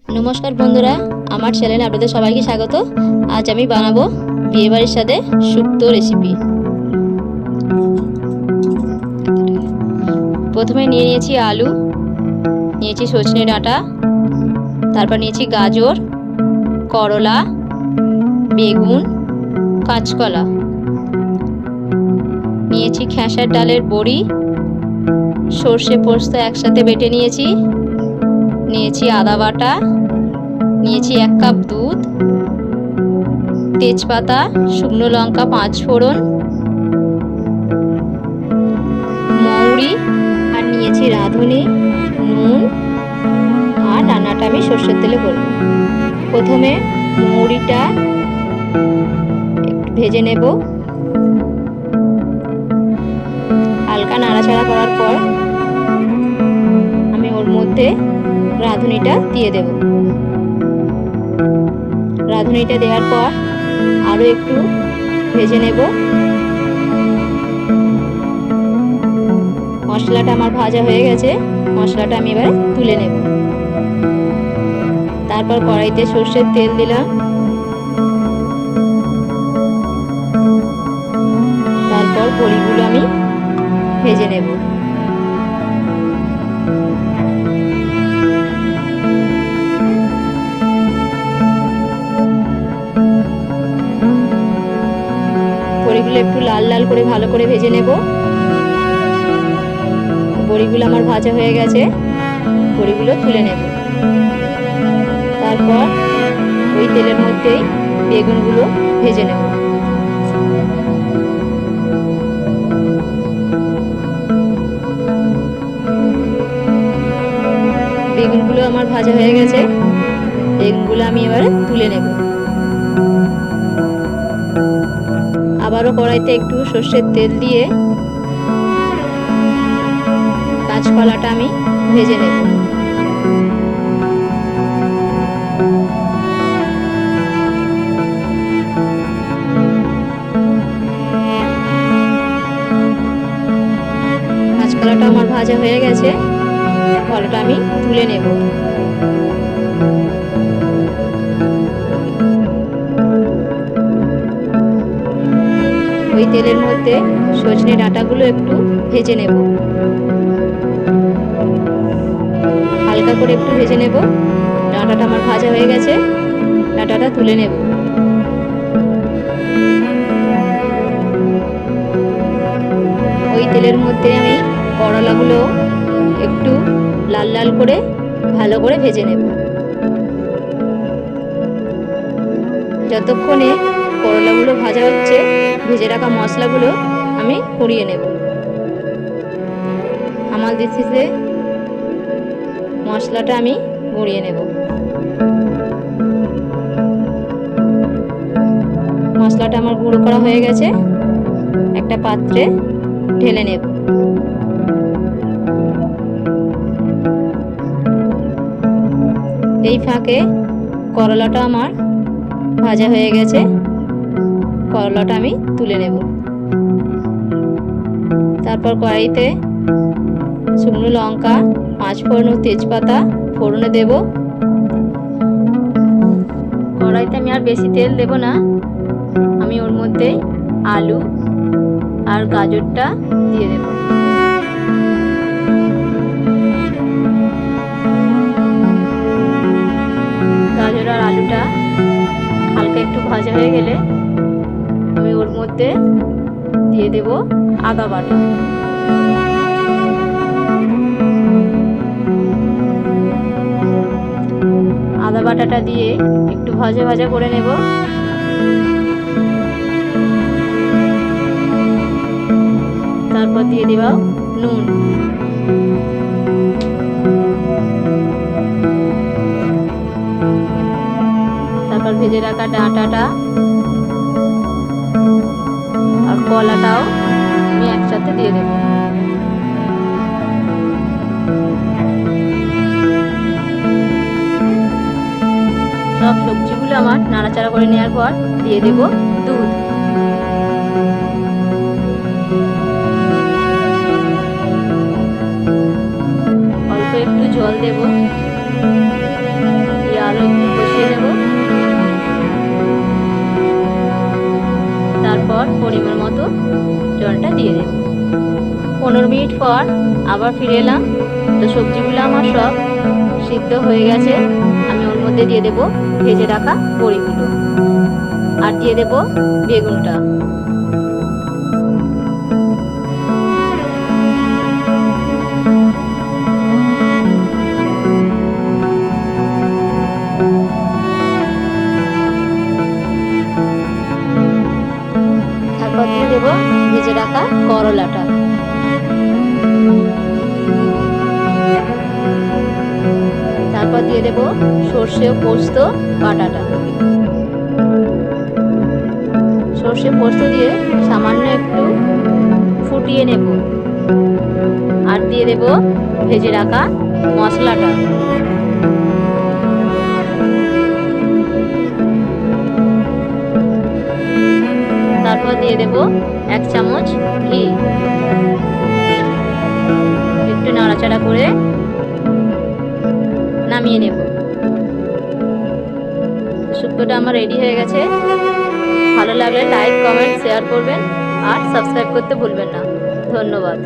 নমস্কার বন্ধুরা, আমার চ্যানেলে আপনাদের সবাইকে স্বাগত। আজ আমি বানাবো বিয়েবাড়ির সাথে শুক্তো রেসিপি। প্রথমে নিয়ে নিয়েছি আলু, নিয়েছি সজনে ডাঁটা, তারপর নিয়েছি গাজর, করলা, বেগুন, কাঁচকলা, নিয়েছি খেসার ডালের বড়ি, সর্ষে পোস্ত একসাথে বেটে নিয়েছি, নিয়েছি আদা বাটা, নিয়েছি 1 কাপ দুধ, তেজপাতা, শুকনো লঙ্কা 5 ফোড়ন, মৌরি, আর নিয়েছি রাঁধুনি, নুন, আর রান্নাটা আমি সর্ষের তেলে করব। প্রথমে মৌরিটা একটু ভেজে নেব। হালকা নাড়াচাড়া করার পর আমি ওর মধ্যে রাঁধুনিটা দিয়ে দেব। রাঁধুনিটা দেওয়ার পর আরও একটু ভেজে নেব। মশলাটা আমার ভাজা হয়ে গেছে, মশলাটা আমি এবার তুলে নেব। তারপর কড়াইতে সর্ষের তেল দিলাম, তারপর বড়িগুলো আমি ভেজে নেব। বড়িগুলো একটু লাল লাল করে ভালো করে ভেজে নেব। বড়িগুলো আমার ভাজা হয়ে গেছে, বড়িগুলো তুলে নেব। তারপর ওই তেলের মধ্যেই বেগুনগুলো ভেজে নেব। বেগুনগুলো আমার ভাজা হয়ে গেছে, বেগুনগুলো আমি এবারে তুলে নেব। আবারও কড়াইতে একটু সর্ষের তেল দিয়ে কাঁচকলাটা আমি ভেজে নেব। কাঁচকলাটা আমার ভাজা হয়ে গেছে, কলাটা আমি তুলে নেব। ওই তেলের মধ্যে সজনে ডাঁটাগুলো একটু ভেজে নেব, হালকা করে একটু ভেজে নেব। ডাঁটাটা আমার ভাজা হয়ে গেছে, ডাঁটাটা তুলে নেব। ওই তেলের মধ্যে আমি করলাগুলো একটু লাল লাল করে ভালো করে ভেজে নেব। যতক্ষণে করলাগুলো ভাজা হচ্ছে, ভেজে রাখা মশলাগুলো আমি কুড়িয়ে নেব। আমার দিতে মশলাটা আমি গুঁড়িয়ে নেব। মশলাটা আমার গুঁড়ো করা হয়ে গেছে, একটা পাত্রে ঢেলে নেব। এই ফাঁকে করলাটা আমার ভাজা হয়ে গেছে, করলাটা আমি তুলে নেব। তারপর কড়াইতে শুকনো লঙ্কা, 5 ফোড়ন ও তেজপাতা ফোড়নে দেব। কড়াইতে আমি আর বেশি তেল দেব না, আমি ওর মধ্যে আলু আর গাজরটা দিয়ে দেব। গাজর আর আলুটা হালকা একটু ভাজা হয়ে গেলে আমি ওর মধ্যে দিয়ে দেব আদা বাটা। আদা বাটাটা দিয়ে একটু ভাজা ভাজা করে নেব। তারপর দিয়ে দেব নুন। তারপর ভেজে রাখা ডাঁটাটা আর কলাটাও আমি একসাথে দিয়ে দেব। সব সবজিগুলো আমার নাড়াচাড়া করে নেওয়ার পর দিয়ে দেব দুধ। অল্প একটু জল দেব, দিয়ে পর আবার ফিরে এলাম। তো সবজিগুলো আমার সব সিদ্ধ হয়ে গেছে। আমি ওর মধ্যে দিয়ে দেব ভেজে রাখা বড়িগুলো আর দিয়ে দেব বেগুনটা। তারপর দিয়ে দেব ভেজে রাখা করলাটা। তারপর দিয়ে দেব সর্ষে ও পোস্ত বাটাটা। সর্ষে পোস্ত দিয়ে সামান্য একটু ফুটিয়ে নেব আর দিয়ে দেব ভেজে রাখা মশলাটা। তারপর দিয়ে দেব 1 চামচ ঘি। একটু নাড়াচাড়া করে নামিয়ে নেব। শুক্তোটা আমার রেডি হয়ে গেছে। ভালো লাগলে লাইক, কমেন্ট, শেয়ার করবেন আর সাবস্ক্রাইব করতে ভুলবেন না। ধন্যবাদ।